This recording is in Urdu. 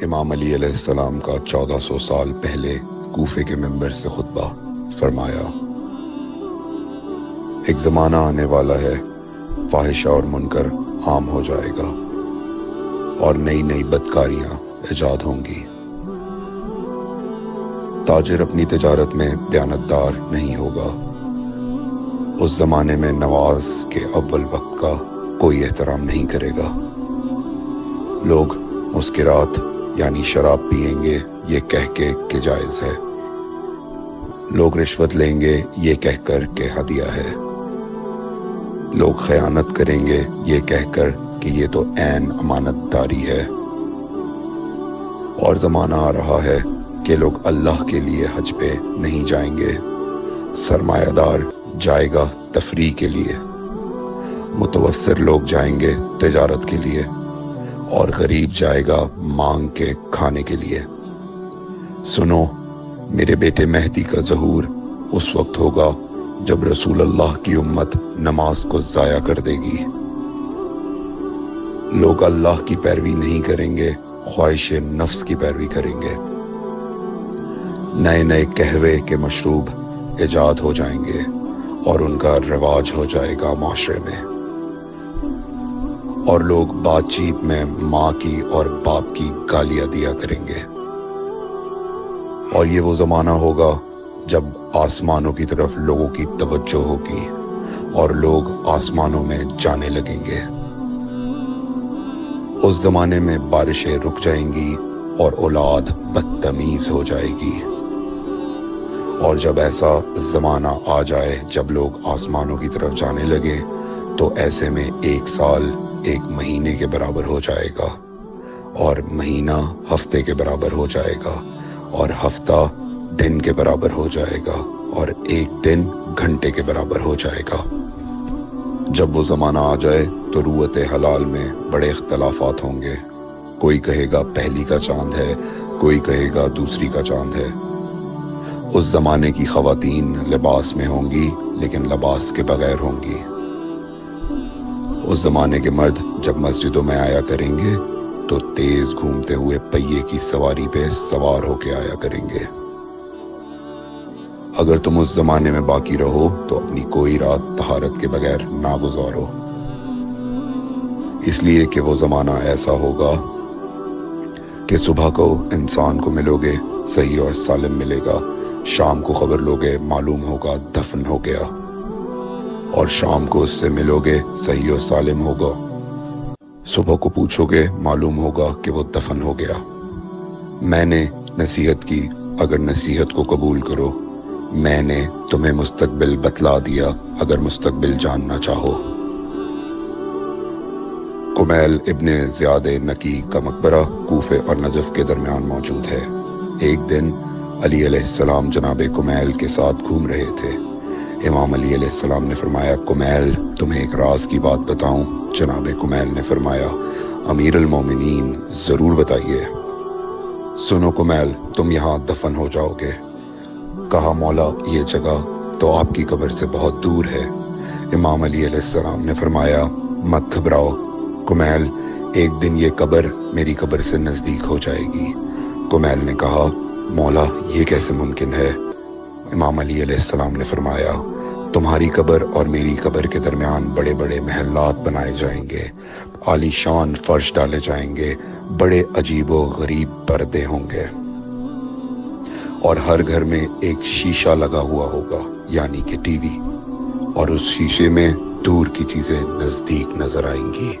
امام علی علیہ السلام کا 1400 سال پہلے کوفے کے منبر سے خطبہ فرمایا، ایک زمانہ آنے والا ہے، فاحشہ اور منکر عام ہو جائے گا اور نئی نئی بدکاریاں ایجاد ہوں گی۔ تاجر اپنی تجارت میں دیانتدار نہیں ہوگا۔ اس زمانے میں نماز کے اول وقت کا کوئی احترام نہیں کرے گا۔ لوگ مسکرات یعنی شراب پئیں گے یہ کہہ کے کہ جائز ہے۔ لوگ رشوت لیں گے یہ کہہ کر کہ ہدیہ ہے۔ لوگ خیانت کریں گے یہ کہہ کر کہ یہ تو عین امانت داری ہے۔ اور زمانہ آ رہا ہے کہ لوگ اللہ کے لیے حج پہ نہیں جائیں گے، سرمایہ دار جائے گا تفریح کے لیے، متوسر لوگ جائیں گے تجارت کے لیے، اور غریب جائے گا مانگ کے کھانے کے لیے۔ سنو، میرے بیٹے مہدی کا ظہور اس وقت ہوگا جب رسول اللہ کی امت نماز کو ضائع کر دے گی۔ لوگ اللہ کی پیروی نہیں کریں گے، خواہش نفس کی پیروی کریں گے۔ نئے نئے قہوے کے مشروب ایجاد ہو جائیں گے اور ان کا رواج ہو جائے گا معاشرے میں، اور لوگ بات چیت میں ماں کی اور باپ کی گالیاں دیا کریں گے۔ اور یہ وہ زمانہ ہوگا جب آسمانوں کی طرف لوگوں کی توجہ ہوگی اور لوگ آسمانوں میں جانے لگیں گے۔ اس زمانے میں بارشیں رک جائیں گی اور اولاد بدتمیز ہو جائے گی۔ اور جب ایسا زمانہ آ جائے جب لوگ آسمانوں کی طرف جانے لگے تو ایسے میں 1 سال 1 مہینے کے برابر ہو جائے گا، اور مہینہ ہفتے کے برابر ہو جائے گا، اور ہفتہ دن کے برابر ہو جائے گا، اور 1 دن گھنٹے کے برابر ہو جائے گا۔ جب وہ زمانہ آ جائے تو روت حلال میں بڑے اختلافات ہوں گے۔ کوئی کہے گا پہلی کا چاند ہے، کوئی کہے گا دوسری کا چاند ہے۔ اس زمانے کی خواتین لباس میں ہوں گی لیکن لباس کے بغیر ہوں گی۔ اس زمانے کے مرد جب مسجدوں میں آیا کریں گے تو تیز گھومتے ہوئے پہیے کی سواری پہ سوار ہو کے آیا کریں گے۔ اگر تم اس زمانے میں باقی رہو تو اپنی کوئی رات طہارت کے بغیر نہ گزارو، اس لیے کہ وہ زمانہ ایسا ہوگا کہ صبح کو انسان کو ملو گے صحیح اور سالم ملے گا، شام کو خبر لوگے معلوم ہوگا دفن ہو گیا، اور شام کو اس سے ملو گے صحیح اور سالم ہوگا، صبح کو پوچھو گے معلوم ہوگا کہ وہ دفن ہو گیا۔ میں نے نصیحت کی، اگر نصیحت کو قبول کرو، میں نے تمہیں مستقبل بتلا دیا اگر مستقبل جاننا چاہو۔ کمیل ابن زیاد نکی کا مقبرہ کوفے اور نجف کے درمیان موجود ہے۔ ایک دن علی علیہ السلام جناب کمیل کے ساتھ گھوم رہے تھے۔ امام علی علیہ السلام نے فرمایا، کمیل تمہیں ایک راز کی بات بتاؤں؟ جناب کمیل نے فرمایا، امیر المومنین ضرور بتائیے۔ سنو کمیل، تم یہاں دفن ہو جاؤ گے۔ کہا، مولا یہ جگہ تو آپ کی قبر سے بہت دور ہے۔ امام علی علیہ السلام نے فرمایا، مت گھبراؤ کمیل، ایک دن یہ قبر میری قبر سے نزدیک ہو جائے گی۔ کمیل نے کہا، مولا یہ کیسے ممکن ہے؟ امام علی علیہ السلام نے فرمایا، تمہاری قبر اور میری قبر کے درمیان بڑے بڑے محلات بنائے جائیں گے، عالی شان فرش ڈالے جائیں گے، بڑے عجیب و غریب پردے ہوں گے، اور ہر گھر میں ایک شیشہ لگا ہوا ہوگا یعنی کہ ٹی وی، اور اس شیشے میں دور کی چیزیں نزدیک نظر آئیں گی۔